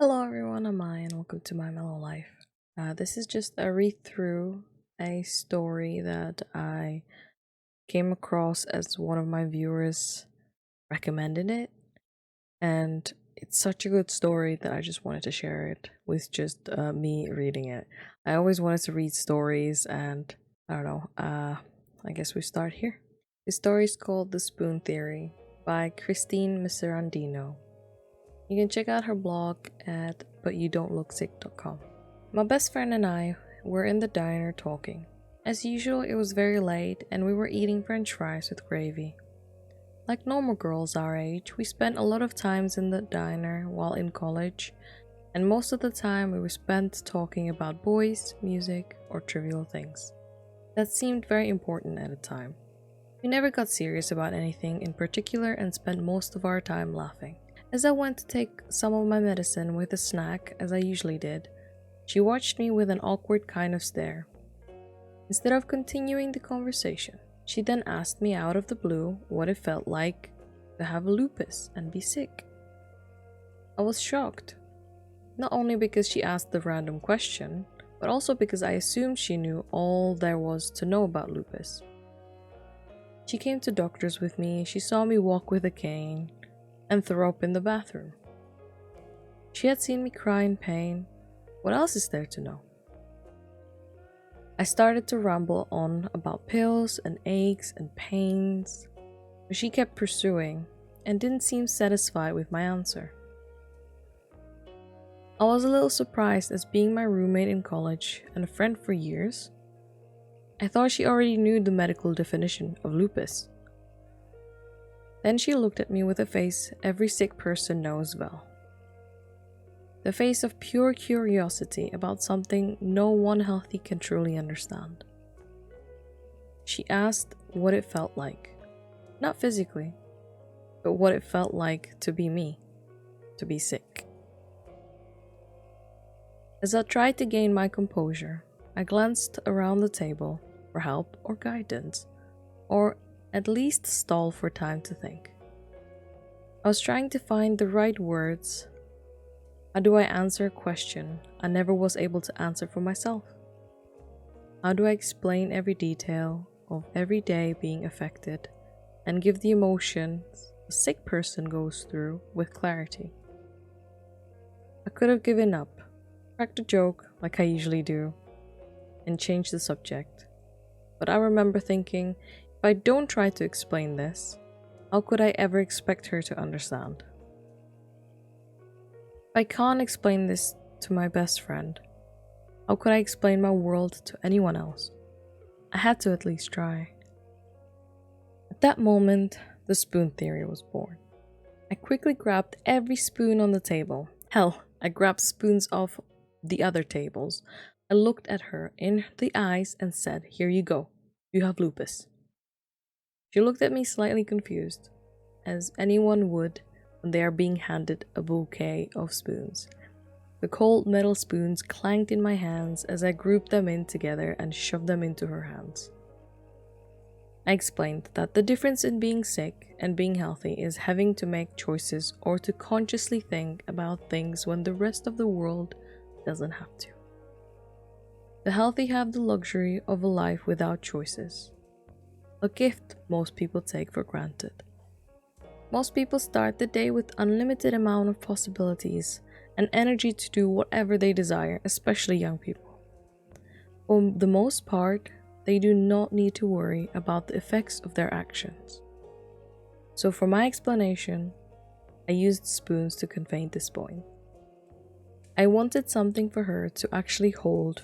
Hello everyone, I'm Maya and welcome to my mellow life. This is just a read through a story that I came across as one of my viewers recommended it, and it's such a good story that I just wanted to share it with just me reading it. I always wanted to read stories, and I don't know. I guess we start here. The story is called The Spoon Theory by Christine Miserandino. You can check out her blog at butyoudontlooksick.com. My best friend and I were in the diner talking. As usual, it was very late and we were eating french fries with gravy. Like normal girls our age, we spent a lot of times in the diner while in college, and most of the time we were spent talking about boys, music, or trivial things. That seemed very important at the time. We never got serious about anything in particular and spent most of our time laughing. As I went to take some of my medicine with a snack, as I usually did, she watched me with an awkward kind of stare. Instead of continuing the conversation, she then asked me out of the blue what it felt like to have lupus and be sick. I was shocked, not only because she asked the random question, but also because I assumed she knew all there was to know about lupus. She came to doctors with me, she saw me walk with a cane, and throw up in the bathroom. She had seen me cry in pain. What else is there to know? I started to ramble on about pills and aches and pains, but she kept pursuing and didn't seem satisfied with my answer. I was a little surprised, as being my roommate in college and a friend for years, I thought she already knew the medical definition of lupus. Then she looked at me with a face every sick person knows well. The face of pure curiosity about something no one healthy can truly understand. She asked what it felt like, not physically, but what it felt like to be me, to be sick. As I tried to gain my composure, I glanced around the table for help or guidance, or at least stall for time to think. I was trying to find the right words. How do I answer a question I never was able to answer for myself? How do I explain every detail of every day being affected and give the emotions a sick person goes through with clarity? I could have given up, cracked a joke like I usually do, and changed the subject. But I remember thinking, if I don't try to explain this, how could I ever expect her to understand? If I can't explain this to my best friend, how could I explain my world to anyone else? I had to at least try. At that moment, the spoon theory was born. I quickly grabbed every spoon on the table. Hell, I grabbed spoons off the other tables. I looked at her in the eyes and said, "Here you go. You have lupus." She looked at me slightly confused, as anyone would when they are being handed a bouquet of spoons. The cold metal spoons clanked in my hands as I grouped them in together and shoved them into her hands. I explained that the difference in being sick and being healthy is having to make choices or to consciously think about things when the rest of the world doesn't have to. The healthy have the luxury of a life without choices, a gift most people take for granted. Most people start the day with unlimited amount of possibilities and energy to do whatever they desire, especially young people. For the most part, they do not need to worry about the effects of their actions. So for my explanation, I used spoons to convey this point. I wanted something for her to actually hold,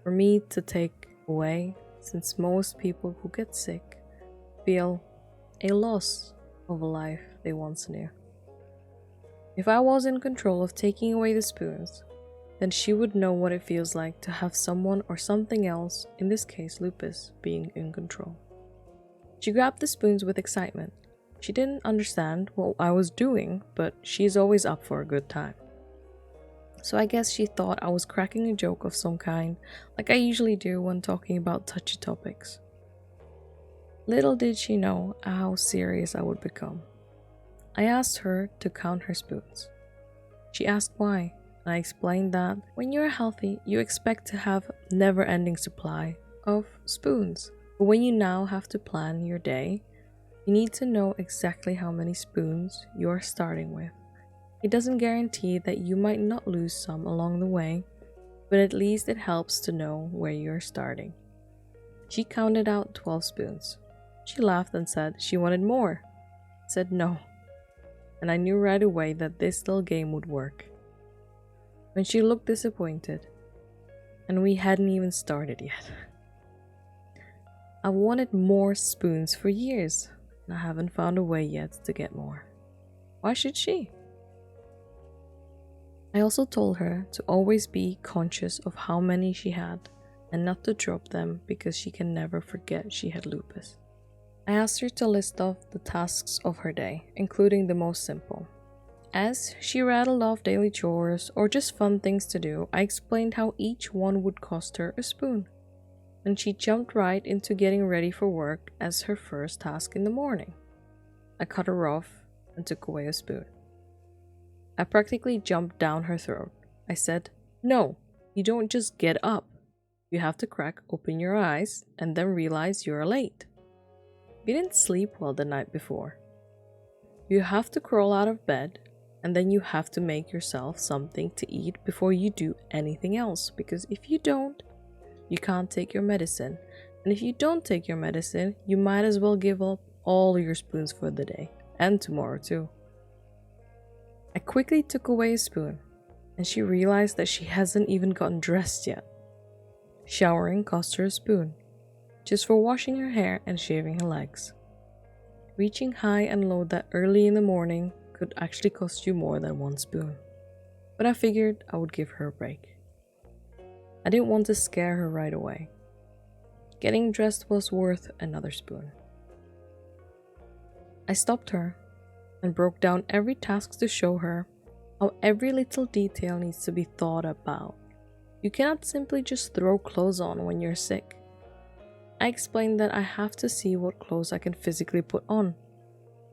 for me to take away, since most people who get sick feel a loss of a life they once knew. If I was in control of taking away the spoons, then she would know what it feels like to have someone or something else, in this case lupus, being in control. She grabbed the spoons with excitement. She didn't understand what I was doing, but she's always up for a good time. So I guess she thought I was cracking a joke of some kind, like I usually do when talking about touchy topics. Little did she know how serious I would become. I asked her to count her spoons. She asked why. I explained that when you're healthy, you expect to have never-ending supply of spoons. But when you now have to plan your day, you need to know exactly how many spoons you are starting with. It doesn't guarantee that you might not lose some along the way, but at least it helps to know where you're starting. She counted out 12 spoons. She laughed and said she wanted more. I said no, and I knew right away that this little game would work. When she looked disappointed, and we hadn't even started yet. I wanted more spoons for years, and I haven't found a way yet to get more. Why should she? I also told her to always be conscious of how many she had and not to drop them because she can never forget she had lupus. I asked her to list off the tasks of her day, including the most simple. As she rattled off daily chores or just fun things to do, I explained how each one would cost her a spoon. And she jumped right into getting ready for work as her first task in the morning. I cut her off and took away a spoon. I practically jumped down her throat. I said, "No, you don't just get up. You have to crack open your eyes and then realize you're late. You didn't sleep well the night before. You have to crawl out of bed and then you have to make yourself something to eat before you do anything else, because if you don't, you can't take your medicine. And if you don't take your medicine, you might as well give up all your spoons for the day and tomorrow too." I quickly took away a spoon, and she realized that she hasn't even gotten dressed yet. Showering cost her a spoon, just for washing her hair and shaving her legs. Reaching high and low that early in the morning could actually cost you more than one spoon. But I figured I would give her a break. I didn't want to scare her right away. Getting dressed was worth another spoon. I stopped her and broke down every task to show her how every little detail needs to be thought about. You cannot simply just throw clothes on when you're sick. I explained that I have to see what clothes I can physically put on.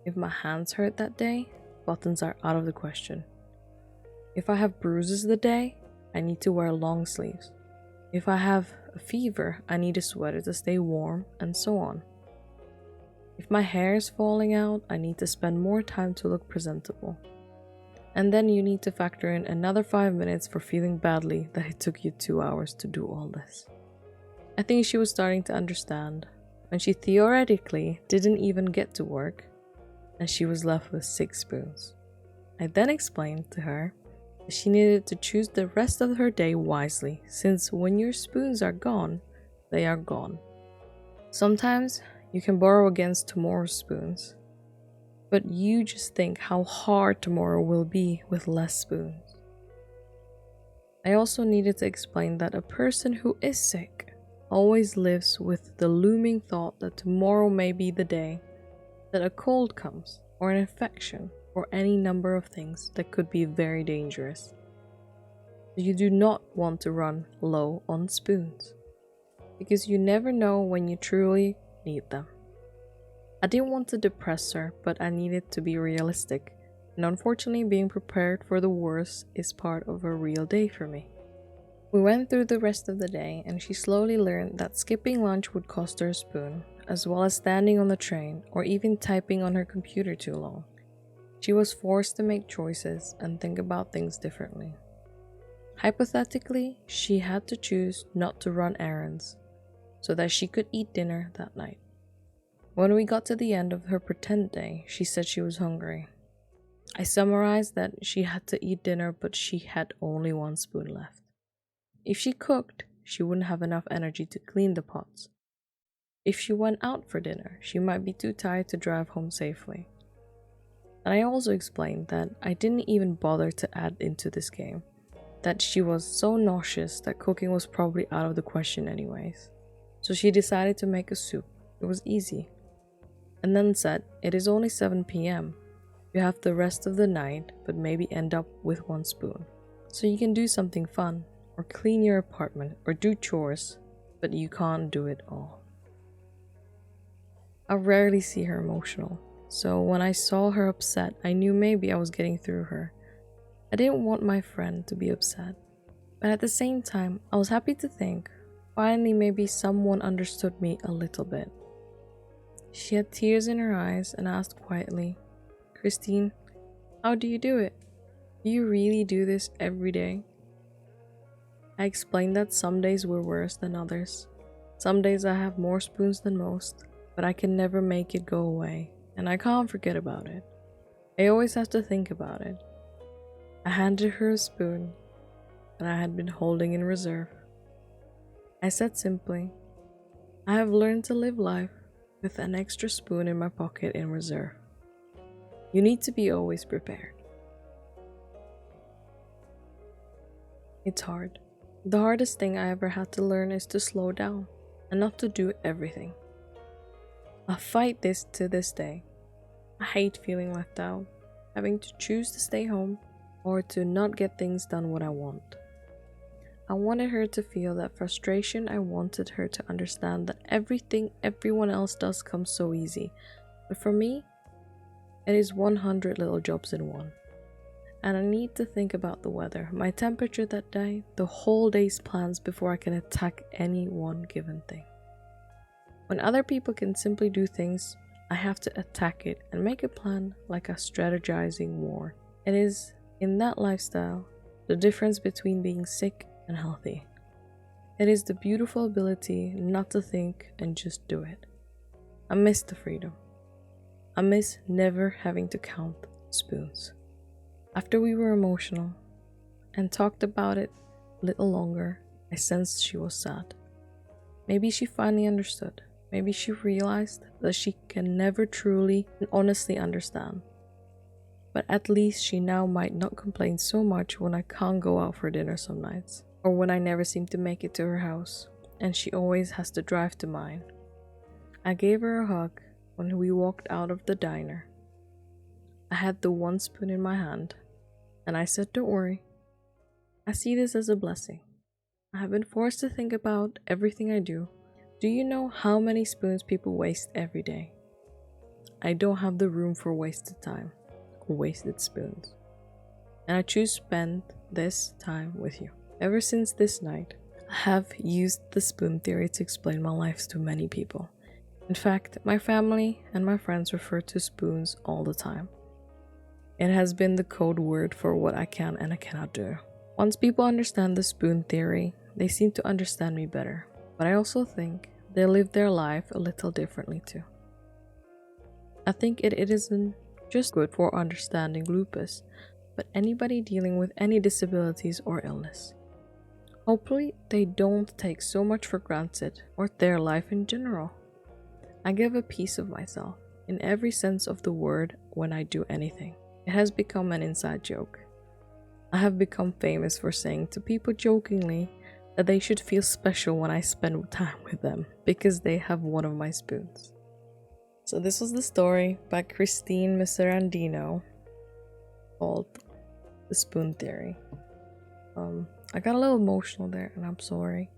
If my hands hurt that day, buttons are out of the question. If I have bruises the day, I need to wear long sleeves. If I have a fever, I need a sweater to stay warm, and so on. If my hair is falling out, I need to spend more time to look presentable. And then you need to factor in another 5 minutes for feeling badly that it took you 2 hours to do all this. I think she was starting to understand when she theoretically didn't even get to work and she was left with 6 spoons. I then explained to her that she needed to choose the rest of her day wisely, since when your spoons are gone, they are gone. Sometimes you can borrow against tomorrow's spoons, but you just think how hard tomorrow will be with less spoons. I also needed to explain that a person who is sick always lives with the looming thought that tomorrow may be the day that a cold comes, or an infection, or any number of things that could be very dangerous. You do not want to run low on spoons, because you never know when you truly need them. I didn't want to depress her, but I needed to be realistic, and unfortunately being prepared for the worst is part of a real day for me. We went through the rest of the day, and she slowly learned that skipping lunch would cost her a spoon, as well as standing on the train or even typing on her computer too long. She was forced to make choices and think about things differently. Hypothetically, she had to choose not to run errands so that she could eat dinner that night. When we got to the end of her pretend day, she said she was hungry. I summarized that she had to eat dinner, but she had only 1 spoon left. If she cooked, she wouldn't have enough energy to clean the pots. If she went out for dinner, she might be too tired to drive home safely. And I also explained that I didn't even bother to add into this game, that she was so nauseous that cooking was probably out of the question anyways. So she decided to make a soup. It was easy. And then said, "It is only 7 p.m. You have the rest of the night, but maybe end up with 1 spoon. So you can do something fun, or clean your apartment, or do chores, but you can't do it all." I rarely see her emotional, so when I saw her upset, I knew maybe I was getting through her. I didn't want my friend to be upset, but at the same time, I was happy to think, finally maybe someone understood me a little bit. She had tears in her eyes and asked quietly, "Christine, how do you do it? Do you really do this every day?" I explained that some days were worse than others. Some days I have more spoons than most, but I can never make it go away, and I can't forget about it. I always have to think about it. I handed her a spoon that I had been holding in reserve. I said simply, "I have learned to live life with an extra spoon in my pocket in reserve. You need to be always prepared." It's hard. The hardest thing I ever had to learn is to slow down and not to do everything. I fight this to this day. I hate feeling left out, having to choose to stay home or to not get things done what I want. I wanted her to feel that frustration. I wanted her to understand that everything everyone else does comes so easy, but for me, it is 100 little jobs in one. And I need to think about the weather, my temperature that day, the whole day's plans before I can attack any one given thing. When other people can simply do things, I have to attack it and make a plan like a strategizing war. It is, in that lifestyle, the difference between being sick and healthy. It is the beautiful ability not to think and just do it. I miss the freedom. I miss never having to count spoons. After we were emotional and talked about it a little longer, I sensed she was sad. Maybe she finally understood. Maybe she realized that she can never truly and honestly understand. But at least she now might not complain so much when I can't go out for dinner some nights, or when I never seem to make it to her house, and she always has to drive to mine. I gave her a hug when we walked out of the diner. I had the one spoon in my hand, and I said, "Don't worry. I see this as a blessing. I have been forced to think about everything I do. Do you know how many spoons people waste every day? I don't have the room for wasted time or wasted spoons. And I choose to spend this time with you." Ever since this night, I have used the spoon theory to explain my life to many people. In fact, my family and my friends refer to spoons all the time. It has been the code word for what I can and I cannot do. Once people understand the spoon theory, they seem to understand me better. But I also think they live their life a little differently too. I think it isn't just good for understanding lupus, but anybody dealing with any disabilities or illness. Hopefully, they don't take so much for granted or their life in general. I give a piece of myself in every sense of the word when I do anything. It has become an inside joke. I have become famous for saying to people jokingly that they should feel special when I spend time with them because they have one of my spoons. So this was the story by Christine Miserandino called The Spoon Theory. I got a little emotional there and I'm sorry.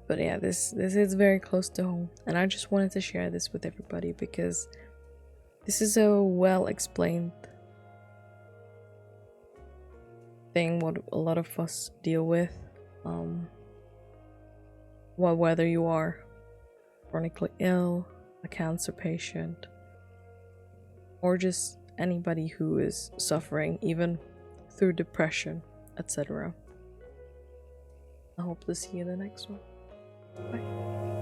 But yeah, this is very close to home, and I just wanted to share this with everybody because this is a well explained thing what a lot of us deal with. Well, whether you are chronically ill, a cancer patient, or just anybody who is suffering even through depression, etc. I hope to see you in the next one. Bye.